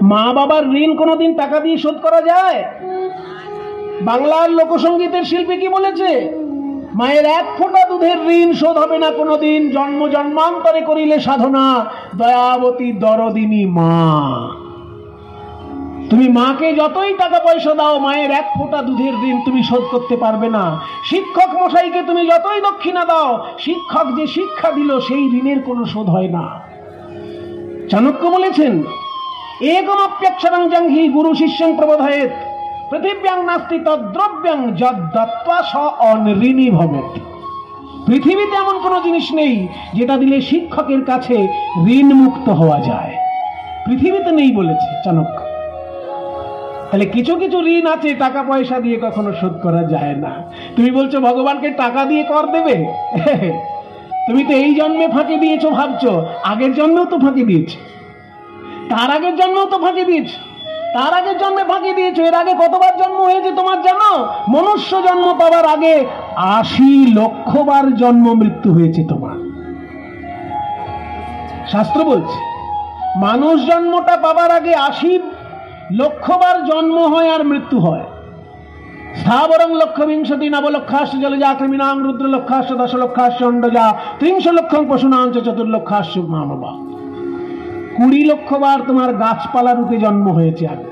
মা বাবার ঋণ কোনোদিন টাকা দিয়ে শোধ করা যায়? বাংলার লোকসঙ্গীতের শিল্পী কি বলেছে? মায়ের এক ফোঁটা দুধের ঋণ শোধ হবে না কোনোদিন, জন্ম জন্মান্তরে করিলে সাধনা, দয়াবতী দরদিনী মা। তুমি মাকে যতই টাকা পয়সা দাও, মায়ের এক ফোঁটা দুধের ঋণ তুমি শোধ করতে পারবে না। শিক্ষক মশাইকে তুমি যতই দক্ষিণা দাও, শিক্ষক যে শিক্ষা দিল সেই ঋণের কোনো শোধ হয় না। চাণক্য বলেছেন, একমাপ্যক্ষরং জংহি গুরু শিষ্যং প্রবোধয়েৎ, পৃথিব্যাং নাস্তি তদ্দ্রব্যং যদ্দত্ত্বা স অনঋণী ভবেৎ। পৃথিবীতে এমন কোনো জিনিস নেই যেটা দিলে শিক্ষকের কাছে ঋণ মুক্ত হওয়া যায়। পৃথিবীতে নেই বলেছে চাণক্য। তাহলে কিছু কিছু ঋণ আছে টাকা পয়সা দিয়ে কখনো শোধ করা যায় না। তুমি বলছো ভগবানকে টাকা দিয়ে কর দেবে? তুমি তো এই জন্মে ফাঁকি দিয়েছো ভাবছো, আগের জন্মেও তো ফাঁকি দিয়েছো, তার আগের জন্মেও তো ফাঁকি দিয়েছো, তার আগের জন্মে ফাঁকি দিয়েছো। এর আগে কতবার জন্ম হয়েছে তোমার জানো? মনুষ্য জন্ম পাবার আগে ৮০ লক্ষ বার জন্ম মৃত্যু হয়েছে তোমার। শাস্ত্র বলছে মানুষ জন্মটা পাবার আগে ৮০ লক্ষ বার জন্ম হয় আর মৃত্যু হয়। স্থাবরং লক্ষবিংশতি নবলক্ষাশ্চ জলজা কৃমিনাং রুদ্রলক্ষাশ্চ দশলক্ষাশ্চ অণ্ডজা ত্রিংশ লক্ষং পশুনাং চ চতুর্লক্ষাশ্চ মানবা। ২০ লক্ষ বার তোমার গাছপালা রূপে জন্ম হয়েছে আগে,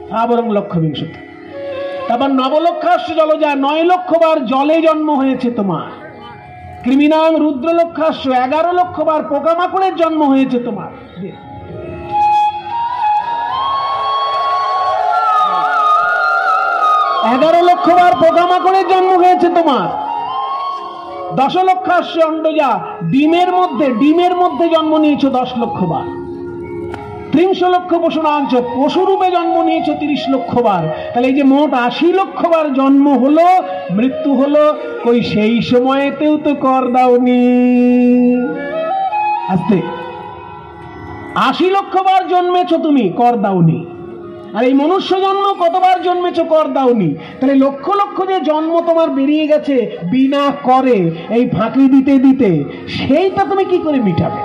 স্থাবরং লক্ষবিংশতি। তারপর নবলক্ষাশ্চ জলজা ৯ লক্ষ বার জলে জন্ম হয়েছে তোমার। কৃমিনাং রুদ্রলক্ষাশ্চ ১১ লক্ষ বার পোকামাকড়ের জন্ম হয়েছে তোমার। ১১ লক্ষ বার পোকামাকড়ের জন্ম হয়েছে তোমার। দশলক্ষাশ্চ অণ্ডজা ডিমের মধ্যে জন্ম নিয়েছো ১০ লক্ষ বার। ত্রিংশ লক্ষ পশুনাঞ্চ পশুরূপে জন্ম নিয়েছো ৩০ লক্ষ বার। তাহলে এই যে মোট ৮০ লক্ষ বার জন্ম হলো, মৃত্যু হলো, কই সেই সময়তেও তো কর দাওনি। আস্তে ৮০ লক্ষ বার জন্মেছো তুমি, কর দাওনি। আর এই মনুষ্য জন্ম কতবার জন্মেছো, কর দাওনি। তাহলে লক্ষ লক্ষ যে জন্ম তোমার বেরিয়ে গেছে বিনা করে, এই ফাঁকি দিতে দিতে, সেইটা তুমি কি করে মিটাবে?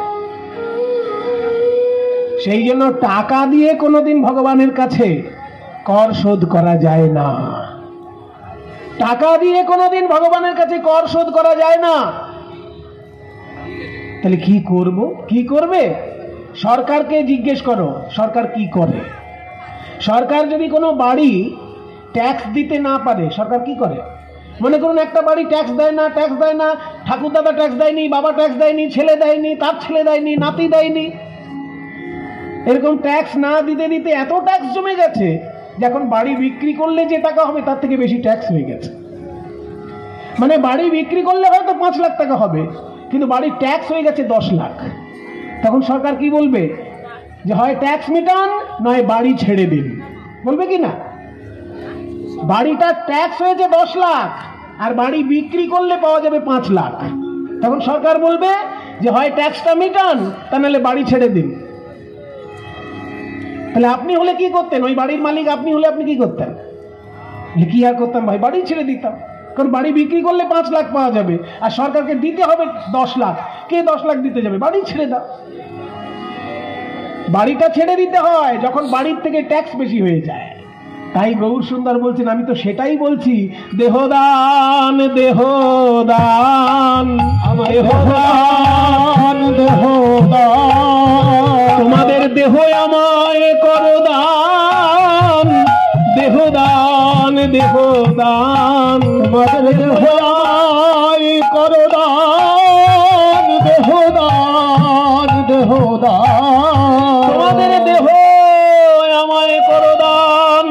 সেই জন্য টাকা দিয়ে কোনোদিন ভগবানের কাছে কর শোধ করা যায় না। টাকা দিয়ে কোনোদিন ভগবানের কাছে কর শোধ করা যায় না। তাহলে কি করব? কি করবে? সরকারকে জিজ্ঞেস করো, সরকার কি করে। সরকার যদি কোনো বাড়ি ট্যাক্স দিতে না পারে, সরকার কি করে? মনে করুন একটা বাড়ি ট্যাক্স দেয় না, ঠাকুর দাদা ট্যাক্স দেয়নি, বাবা ট্যাক্স দেয়নি, ছেলে দেয়নি, তার ছেলে দেয়নি, নাতি দেয়নি। এরকম ট্যাক্স না দিতে দিতে এত ট্যাক্স জমে গেছে যে এখন বাড়ি বিক্রি করলে যে টাকা হবে তার থেকে বেশি ট্যাক্স হয়ে গেছে। মানে বাড়ি বিক্রি করলে হয়তো ৫ লাখ টাকা হবে, কিন্তু বাড়ির ট্যাক্স হয়ে গেছে ১০ লাখ। তখন সরকার কি বলবে? যে হয় ট্যাক্স মিটান, নয় বাড়ি ছেড়ে দিন। বলবে কি না? বাড়িটা ট্যাক্স হয়েছে ১০ লাখ আর বাড়ি বিক্রি করলে পাওয়া যাবে ৫ লাখ। তখন সরকার বলবে যে হয় ট্যাক্সটা মিটান, তা নাহলে বাড়ি ছেড়ে দিন। তাহলে আপনি হলে কি করতেন? ওই বাড়ির মালিক আপনি হলে আপনি কি করতেন? কি আর করতাম ভাই, বাড়ি ছেড়ে দিতাম। কারণ বাড়ি বিক্রি করলে ৫ লাখ পাওয়া যাবে আর সরকারকে দিতে হবে ১০ লাখ। কে ১০ লাখ দিতে যাবে? বাড়ি ছেড়ে দাও। বাড়িটা ছেড়ে দিতে হয় যখন বাড়ির থেকে ট্যাক্স বেশি হয়ে যায়। তাই গৌর সুন্দর বলছেন, আমি তো সেটাই বলছি, দেহদান দেহদান দেহদান দেহদান, তোমাদের দেহ আমায় করো দান। দেহদান দেহদান, তোমাদের দেহ আমায় করো দান। দেহদান দেহদান, তোমাদের দেহ আমায় করো দান।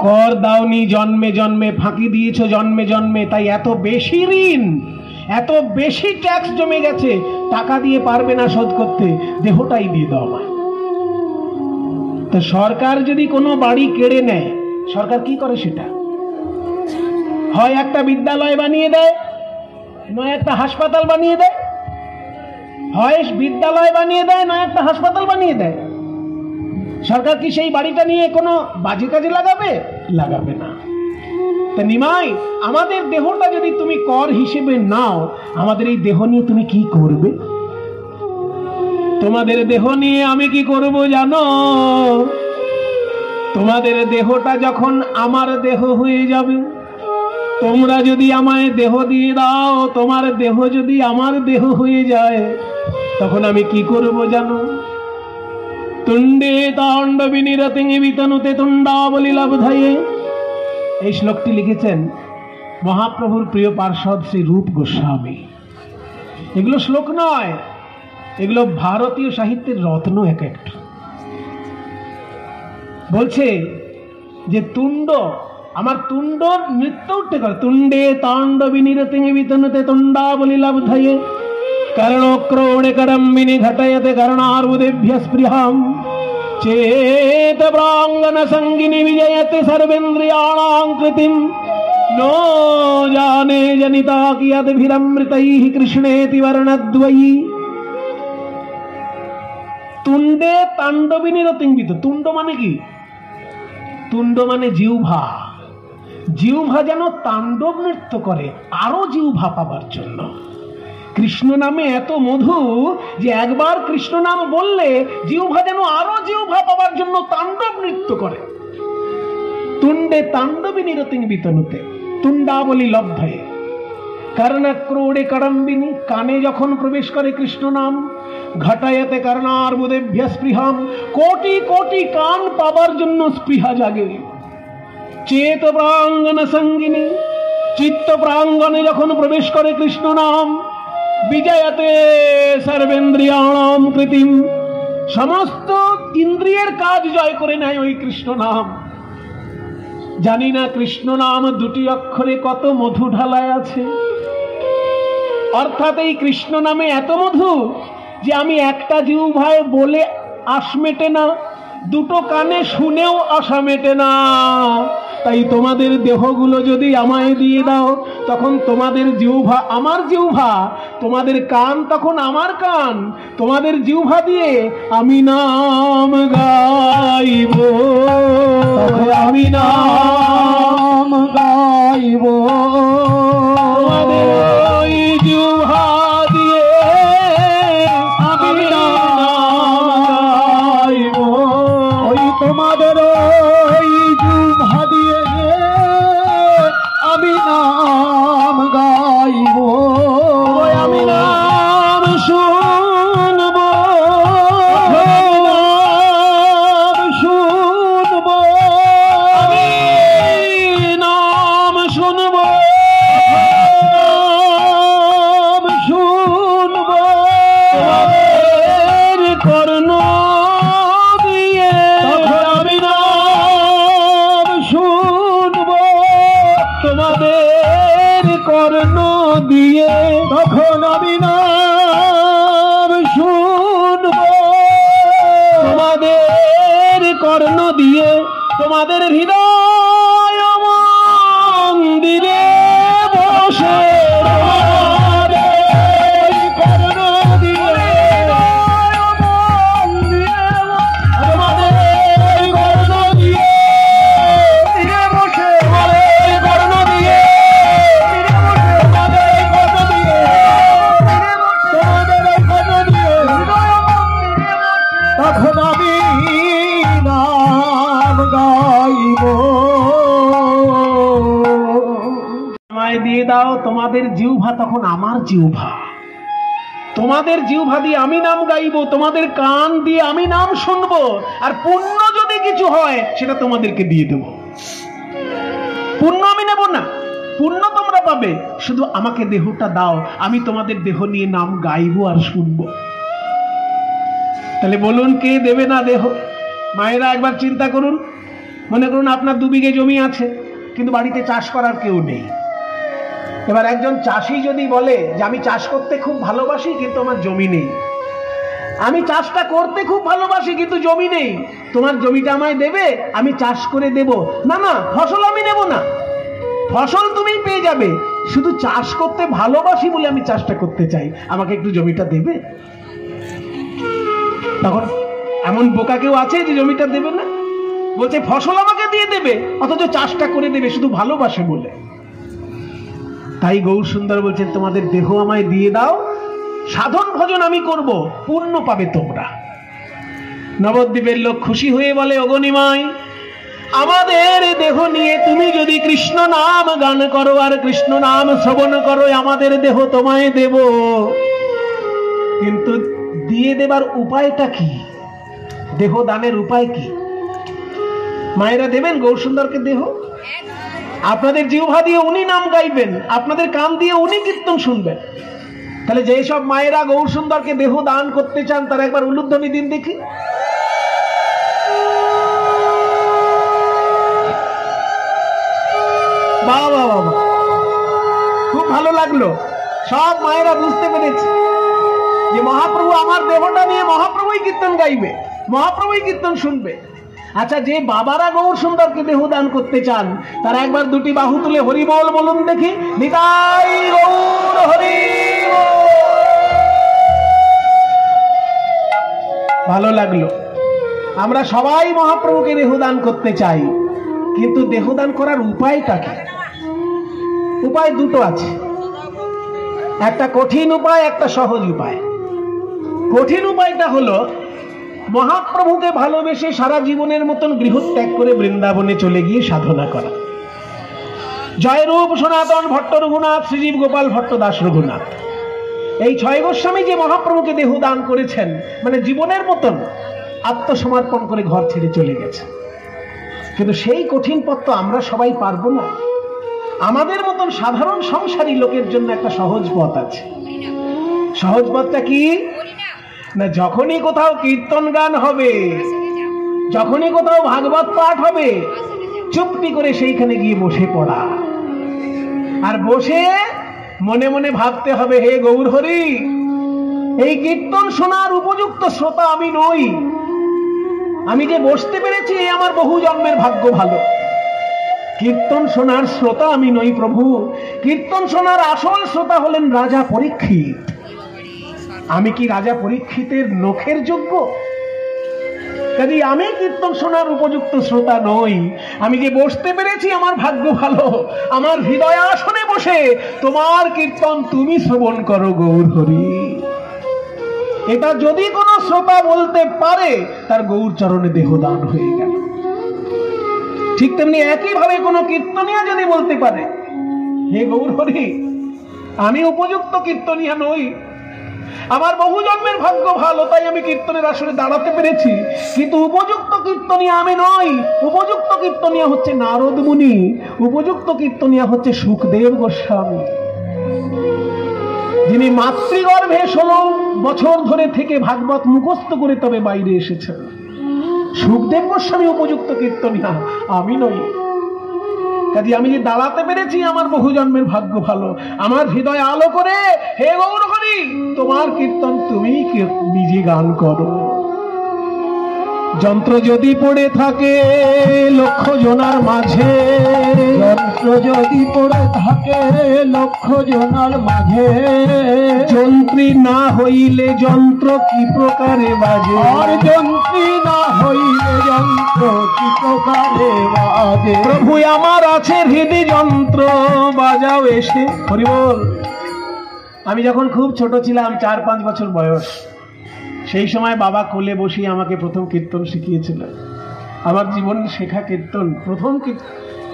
কর দাওনি জন্মে জন্মে, ফাঁকি দিয়েছো জন্মে জন্মে, তাই এত বেশি ঋণ, এত বেশি ট্যাক্স জমে গেছে, টাকা দিয়ে পারবে না শোধ করতে, দেহটাই দিয়ে দাও আমায়। তো সরকার যদি কোনো বাড়ি কেড়ে নেয়, সরকার কি করে? সেটা হয় একটা বিদ্যালয় বানিয়ে দেয়, নয় একটা হাসপাতাল বানিয়ে দেয়। হয় বিদ্যালয় বানিয়ে দেয়, নয় একটা হাসপাতাল বানিয়ে দেয়। সরকার কি সেই বাড়িটা নিয়ে কোনো বাজে কাজে লাগাবে? লাগাবে না। তা নিমাই, আমাদের দেহটা যদি তুমি কর হিসেবে নাও, আমাদের এই দেহ নিয়ে তুমি কি করবে? তোমাদের দেহ নিয়ে আমি কি করব জানো? তোমাদের দেহটা যখন আমার দেহ হয়ে যাবে, তোমরা যদি আমায় দেহ দিয়ে দাও, তোমার দেহ যদি আমার দেহ হয়ে যায়, তখন আমি কি করব জানো? তুণ্ডে তাণ্ডবী নিরতিং বিতনুতে তুণ্ডাবলী লব্ধয়ে। এই শ্লোকটি লিখেছেন মহাপ্রভুর প্রিয় পার্ষদ শ্রী রূপ গোস্বামী। এগুলো শ্লোক নয়, এগুলো ভারতীয় সাহিত্যের রত্ন এক একটা। বলছে যে তুণ্ড, আমার তুণ্ড নৃত্য উঠতে করে। তুণ্ডে তাণ্ডবী নিরতিং বিতনুতে তুণ্ডাবলী লব্ধয়ে कर्णोक्रोणे कडम्बिनि घटयते कर्णार्बुदेभ्य स्पृहां चेत प्रांगण संगिनी विजयते सर्वेन्द्रियाणां कृतिं नो जाने जनिता कियद्भिरमृतैः कृष्णेति वर्णद्वयी। तुंडे तांडबिनी रतिंबित। तुंड माने কি? তুণ্ড মানে জিহ্বা। জিহ্বা যেন তাণ্ডব নৃত্য করে আরো জিহ্বা পাবার জন্য। কৃষ্ণ নামে এত মধু যে একবার কৃষ্ণ নাম বললে জিহ্বা যেন আরো জিহ্বা পাবার জন্য তাণ্ডব নৃত্য করে। তুণ্ডে তাণ্ডবী নিরতিং বিতনুতে তুণ্ডাবলী লব্ধয়ে कर्णक्रोडे कडम्बिनी। काने যখন প্রবেশ করে কৃষ্ণ নাম, ঘটায়তে कर्णार्बुदेभ्य स्पृहां। কোটি কোটি কান পাবার জন্য স্পৃহা জাগে। চেত প্রাঙ্গণ সঙ্গিনী। চিত্ত প্রাঙ্গণে যখন প্রবেশ করে কৃষ্ণ নাম, বিজয়তে সর্বেন্দ্রিয়াণাম কৃতিম। সমস্ত ইন্দ্রিয়ের কাজ জয় করে নেয় ওই কৃষ্ণ নাম। জানি না কৃষ্ণ নাম দুটি অক্ষরে কত মধু ঢালায় আছে। অর্থাৎ এই কৃষ্ণ নামে এত মধু যে আমি একটা জিহ্বায় বলে আশ মেটে না, দুটো কানে শুনেও আশা মেটে না। তাই তোমাদের দেহগুলো যদি আমায় দিয়ে দাও, তখন তোমাদের জিহ্বা আমার জিহ্বা, তোমাদের কান তখন আমার কান। তোমাদের জিহ্বা দিয়ে আমি নাম গাইব, আমি নাম গাইব। তোমাদের ওই জিহ্বা দিয়ে আমি নাম গাইব। ওই তোমাদের ওই জিহ্বা দিয়ে আমি নাম গাইব। আমি নাম শুনব, নাম শুনব, আমি নাম শুনব, নাম শুনব। কর্ণ দিয়ে আমি নাম শুনব, তোমাদের কর্ণ দিয়ে তখন আমি নাম শুনব। তোমাদের কর্ণ দিয়ে তোমাদের হৃদয় মন্দিরে বসে কর্ণ দিয়ে তোমাদের কর্ণ দিয়ে বসে কর্ণ দিয়ে তখন আমি নাম গাইব। আমায় দিয়ে দাও, তোমাদের জিহ্বা তখন আমার জিহ্বা। তোমাদের জিহ্বা দিয়ে আমি নাম গাইব, তোমাদের কান দিয়ে আমি নাম শুনবো। আর পুণ্য যদি কিছু হয় সেটা তোমাদেরকে দিয়ে দেব। পুণ্য আমি নেব না, পুণ্য তোমরা পাবে। শুধু আমাকে দেহটা দাও, আমি তোমাদের দেহ নিয়ে নাম গাইবো আর শুনবো। তাহলে বলুন কে দেবে না দেহ? মায়েরা একবার চিন্তা করুন। মনে করুন আপনার 2 বিঘে জমি আছে, কিন্তু বাড়িতে চাষ করার কেউ নেই। এবার একজন চাষি যদি বলে যে আমি চাষ করতে খুব ভালোবাসি কিন্তু আমার জমি নেই, আমি চাষটা করতে খুব ভালোবাসি কিন্তু জমি নেই, তোমার জমিটা আমায় দেবে, আমি চাষ করে দেব। না না, ফসল আমি নেব না, ফসল তুমি পেয়ে যাবে, শুধু চাষ করতে ভালোবাসি বলে আমি চাষটা করতে চাই, আমাকে একটু জমিটা দেবে? তখন এমন বোকা কেউ আছে যে জমিটা দেবে না? বলছে ফসল আমাকে দিয়ে দেবে, অথচ চাষটা করে দেবে শুধু ভালোবাসে বলে। তাই গৌর সুন্দর বলছেন তোমাদের দেহ আমায় দিয়ে দাও, সাধন ভজন আমি করব, পূর্ণ পাবে তোমরা। নবদ্বীপের লোক খুশি হয়ে বলে, ওগো নিমাই, আমাদের দেহ নিয়ে তুমি যদি কৃষ্ণ নাম গান করো আর কৃষ্ণ নাম শ্রবণ করো, আমাদের দেহ তোমায় দেব, কিন্তু দিয়ে দেবার উপায়টা কি? দেহ দানের উপায় কি? মায়েরা দেবেন গৌরসুন্দরকে দেহ? আপনাদের জিহ্বা দিয়ে উনি নাম গাইবেন, আপনাদের কান দিয়ে উনি কীর্তন শুনবেন। তাহলে যেসব মায়েরা গৌরসুন্দরকে দেহ দান করতে চান তারা একবার উলুধ্বনি দিন দেখি। বাবা বাবা, খুব ভালো লাগলো। সব মায়েরা বুঝতে পেরেছে যে মহাপ্রভু আমার দেহটা নিয়ে মহাপ্রভুই কীর্তন গাইবে, মহাপ্রভুই কীর্তন শুনবে। আচ্ছা, যে বাবারা গৌরসুন্দরকে দেহ দান করতে চান তারা একবার দুটি বাহু তুলে হরি বল বলুন দেখি। নিতাই গৌর হরি বল। ভালো লাগলো। আমরা সবাই মহাপ্রভুকে দেহ দান করতে চাই, কিন্তু দেহ দান করার উপায়টা কি? উপায় দুটো আছে, একটা কঠিন উপায়, একটা সহজ উপায়। কঠিন উপায়টা হলো মহাপ্রভুকে ভালোবেসে সারা জীবনের মতন গৃহত্যাগ করে বৃন্দাবনে চলে গিয়ে সাধনা করা। জয়রূপ সনাতন ভট্ট রঘুনাথ, শ্রীজীব গোপাল ভট্ট দাস রঘুনাথ, এই 6 গোস্বামী যে মহাপ্রভুকে দেহ দান করেছেন, মানে জীবনের মতন আত্মসমর্পণ করে ঘর ছেড়ে চলে গেছে। কিন্তু সেই কঠিন পথ তো আমরা সবাই পারবো না। আমাদের মতন সাধারণ সংসারী লোকের জন্য একটা সহজ পথ আছে। সহজ পথটা কি না, যখনই কোথাও কীর্তন গান হবে, যখনই কোথাও ভাগবত পাঠ হবে, চুপটি করে সেইখানে গিয়ে বসে পড়া, আর বসে মনে মনে ভাবতে হবে, হে গৌর হরি, এই কীর্তন শোনার উপযুক্ত শ্রোতা আমি নই, আমি যে বসতে পেরেছি এই আমার বহু জন্মের ভাগ্য ভালো। কীর্তন শোনার শ্রোতা আমি নই প্রভু, কীর্তন শোনার আসল শ্রোতা হলেন রাজা পরীক্ষিত। আমি কি রাজা পরীক্ষিতের নখের যোগ্য? কাজে আমি কীর্তন শোনার উপযুক্ত শ্রোতা নই। আমি যে বসতে পেরেছি আমার ভাগ্য ভালো, আমার হৃদয় আসনে বসে তোমার কীর্তন তুমি শ্রবণ করো গৌর হরি। এটা যদি কোনো শ্রোতা বলতে পারে তার গৌর চরণে দেহদান হয়ে গেল। ঠিক তেমনি একইভাবে কোনো কীর্তনিয়া যদি বলতে পারে, হে গৌর হরি, আমি উপযুক্ত কীর্তনিয়া নই, আমার বহু জন্মের ভাগ্য ভালো, তাই আমি কীর্তনের আসরে দাঁড়াতে পেরেছি, কিন্তু উপযুক্ত কীর্তনিয়া আমি নই। উপযুক্ত কীর্তনিয়া হচ্ছে নারদ মুনি, উপযুক্ত কীর্তনিয়া হচ্ছে সুখদেব গোস্বামী, যিনি মাতৃগর্ভে 16 বছর ধরে থেকে ভাগবত মুখস্থ করে তবে বাইরে এসেছেন। সুখদেব গোস্বামী উপযুক্ত কীর্তনিয়া, আমি নই। কাজে আমি যে দাঁড়াতে পেরেছি আমার বহু জন্মের ভাগ্য ভালো। আমার হৃদয় আলো করে, হে গৌর হরি, তোমার কীর্তন তুমি নিজে গান করো। যন্ত্র যদি পড়ে থাকে লক্ষ জনার মাঝে, যন্ত্র যদি পড়ে থাকে লক্ষ জনার মাঝে, যন্ত্রী না হইলে যন্ত্র কি প্রকারে বাজে, আর যন্ত্রী না হইলে যন্ত্র কি প্রকারে বাজে। প্রভু আমার আছে হৃদয় যন্ত্র, বাজাও এসে। হরি বল। আমি যখন খুব ছোট ছিলাম, 4-5 বছর বয়স, সেই সময় বাবা কোলে বসিয়ে আমাকে প্রথম কীর্তন শিখিয়েছিল। আমার জীবনে শেখা কীর্তন, প্রথম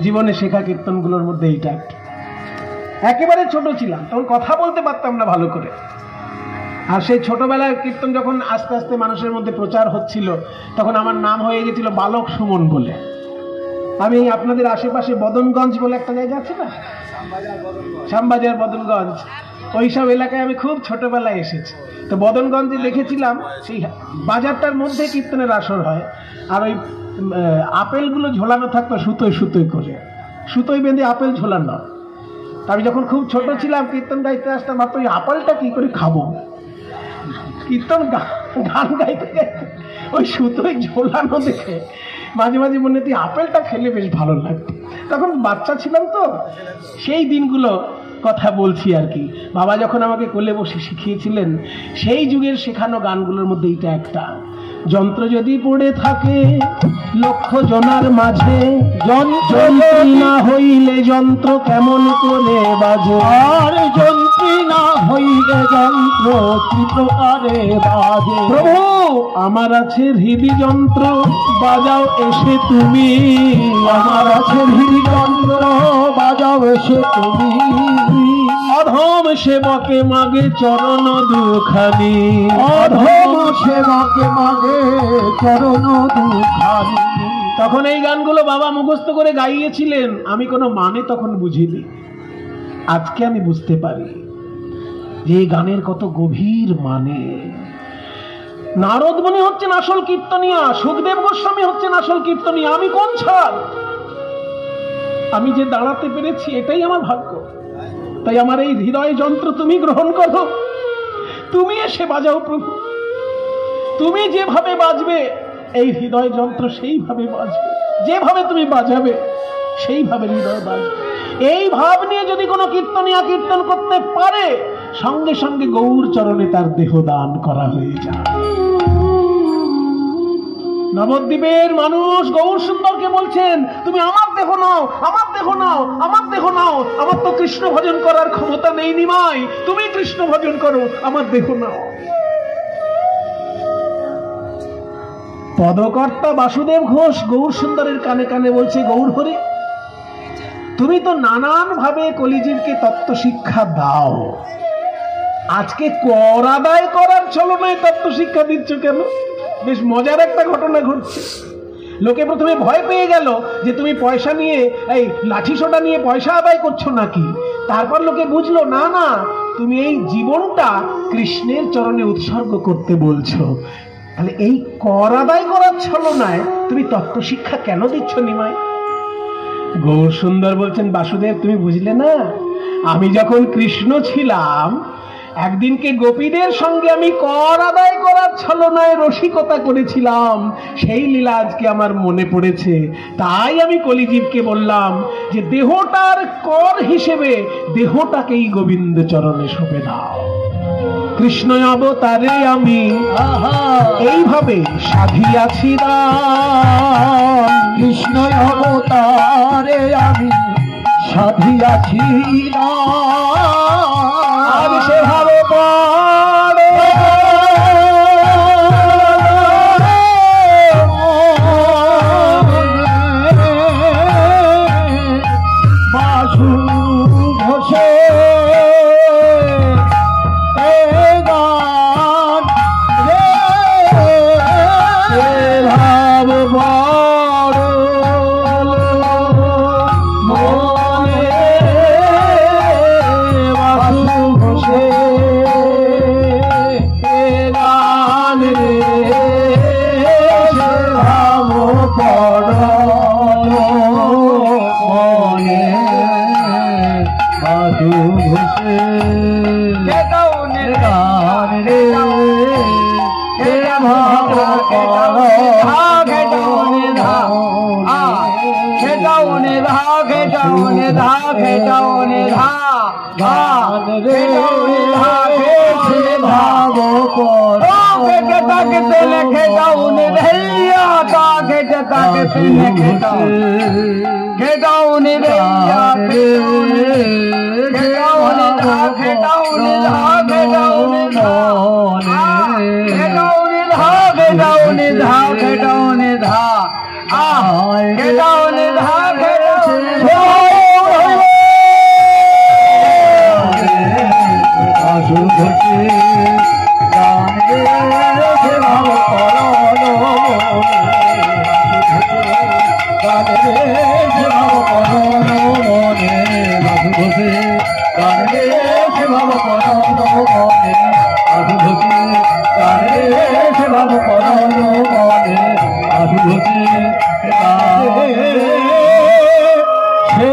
জীবনে শেখা কীর্তনগুলোর মধ্যে এইটা একটা। একেবারে ছোট ছিলাম, তখন কথা বলতে পারতাম না ভালো করে। আর সেই ছোটবেলায় কীর্তন যখন আস্তে আস্তে মানুষের মধ্যে প্রচার হচ্ছিল, তখন আমার নাম হয়ে গেছিল বালক সুমন বলে। আমি আপনাদের আশেপাশে বদনগঞ্জ বলে একটা জায়গা আছে না, শ্যামবাজার বদনগঞ্জ, ওইসব এলাকায় আমি খুব ছোটবেলায় এসেছি। তো বদনগঞ্জে দেখেছিলাম সেই বাজারটার মধ্যে কীর্তনের আসর হয়, আর ওই আপেলগুলো ঝোলানো থাকতো সুতোয় সুতোয় করে, সুতোয় বেঁধে আপেল ঝোলানো। আমি যখন খুব ছোট ছিলাম কীর্তন গাইতে আসতাম, ভাবতো ওই আপেলটা কি করে খাবো। কীর্তন গান গাইতে গাইতে ওই সুতোয় ঝোলানো দেখে মাঝে মাঝে মনে হতো আপেলটা খেলে বেশ ভালো লাগতো। তখন বাচ্চা ছিলাম তো, সেই দিনগুলো কথা বলছি আর কি। বাবা যখন আমাকে কোলে বসে শিখিয়েছিলেন, সেই যুগের শেখানো গানগুলোর মধ্যে এইটা একটা। যন্ত্র যদি পড়ে থাকে লক্ষ জনার মাঝে, যন্ত্রী না হইলে যন্ত্র কেমন করে বাজে, আর যন্ত্রী না হইলে যন্ত্র কি প্রকারে বাজে। প্রভু আমার আছে হৃদি যন্ত্র বাজাও এসে তুমি, আমার আছে হৃদি যন্ত্র বাজাও এসে তুমি। অধম সেবকে মাগে চরণ দুখানি, অধম সেবকে মাগে চরণ দুখানি। তখন এই গানগুলো বাবা মুখস্থ করে গাইয়েছিলেন, আমি কোনো মানে তখন বুঝিনি। আজকে আমি বুঝতে পারি যে এই গানের কত গভীর মানে। নারদ মুনি হচ্ছেন আসল কীর্তনিয়া, সুখদেব গোস্বামী হচ্ছেন আসল কীর্তনিয়া। আমি কোন ছাড়? আমি যে দাঁড়াতে পেরেছি এটাই আমার ভাগ্য। তাই আমার এই হৃদয় যন্ত্র তুমি গ্রহণ করো, তুমি এসে বাজাও প্রভু। তুমি যেভাবে বাজবে এই হৃদয় যন্ত্র সেইভাবে বাজবে, যেভাবে তুমি বাজাবে সেইভাবে হৃদয় বাজবে। এই ভাব নিয়ে যদি কোনো কীর্তনিয়া কীর্তন করতে পারে, সঙ্গে সঙ্গে গৌর চরণে তার দেহ দান করা হয়ে যায়। নবদ্বীপের মানুষ গৌর সুন্দরকে বলছেন, তুমি আমার দেহ নাও, আমার দেহ নাও, আমার দেহ নাও। আমার তো কৃষ্ণ ভজন করার ক্ষমতা নেই নিমাই, তুমি কৃষ্ণ ভজন করো, আমার দেহ নাও। পদকর্তা বাসুদেব ঘোষ গৌর সুন্দরের কানে কানে বলছে, গৌর হরি তুমি তো নানান ভাবে কলিজীবকে তত্ত্ব শিক্ষা দাও, আজকে কর আদায় করার ছলনায় তত্ত্ব শিক্ষা দিচ্ছ কেন? বেশ মজার একটা ঘটনা ঘটছে। লোকে প্রথমে ভয় পেয়ে গেল যে তুমি পয়সা নিয়ে, এই লাঠি সোটা নিয়ে পয়সা আদায় করছো নাকি। তারপর লোকে বুঝলো না না, তুমি এই জীবনটা কৃষ্ণের চরণে উৎসর্গ করতে বলছো। তাহলে এই কর আদায় করার ছলনায় তুমি তত্ত্ব শিক্ষা কেন দিচ্ছ নিমাই? গৌর সুন্দর বলছেন, বাসুদেব তুমি বুঝলে না, আমি যখন কৃষ্ণ ছিলাম একদিনকে গোপীদের সঙ্গে আমি কর আদায় করার ছলনায় রসিকতা করেছিলাম, সেই লীলা আজকে আমার মনে পড়েছে। তাই আমি কলিজীবকে বললাম যে দেহটার কর হিসেবে দেহটাকেই গোবিন্দ চরণে সঁপে দাও। কৃষ্ণ অবতারে আমি এইভাবে সাধিয়াছি দান, কৃষ্ণ অবতারে আমি সাধিয়াছি আর সে ভাবে পড়ে বাসু ঘোষে গান ভাব বড় মনে বাসু ঘোষে গান ভাব বড় মনে বাসু ঘোষে গান রে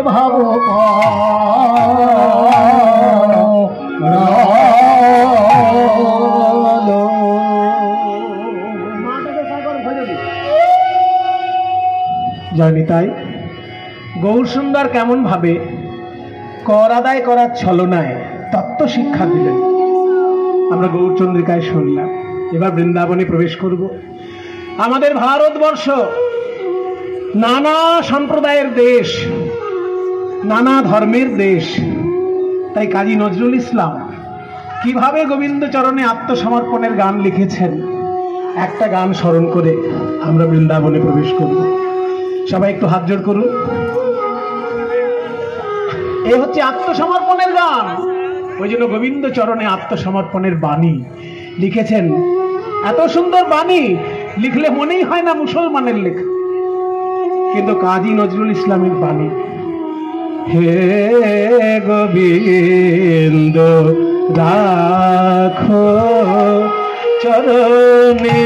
ভাব জয়নি। তাই গৌর সুন্দর কেমন ভাবে কর আদায় করার ছলনায় তত্ত্ব শিক্ষা দিলেন আমরা গৌরচন্দ্রিকায় শুনলাম। এবার বৃন্দাবনে প্রবেশ করব। আমাদের ভারতবর্ষ নানা সম্প্রদায়ের দেশ, নানা ধর্মের দেশ। তাই কাজী নজরুল ইসলাম কিভাবে গোবিন্দচরণে আত্মসমর্পণের গান লিখেছেন, একটা গান স্মরণ করে আমরা বৃন্দাবনে প্রবেশ করব। সবাই একটু হাত জোড় করুন। এ হচ্ছে আত্মসমর্পণের গান। ওই জন্য গোবিন্দচরণে আত্মসমর্পণের বাণী লিখেছেন। এত সুন্দর বাণী লিখলে মনেই হয় না মুসলমানের লেখা, কিন্তু কাজী নজরুল ইসলামের বাণী। হে গোবিন্দ রাখো চরণে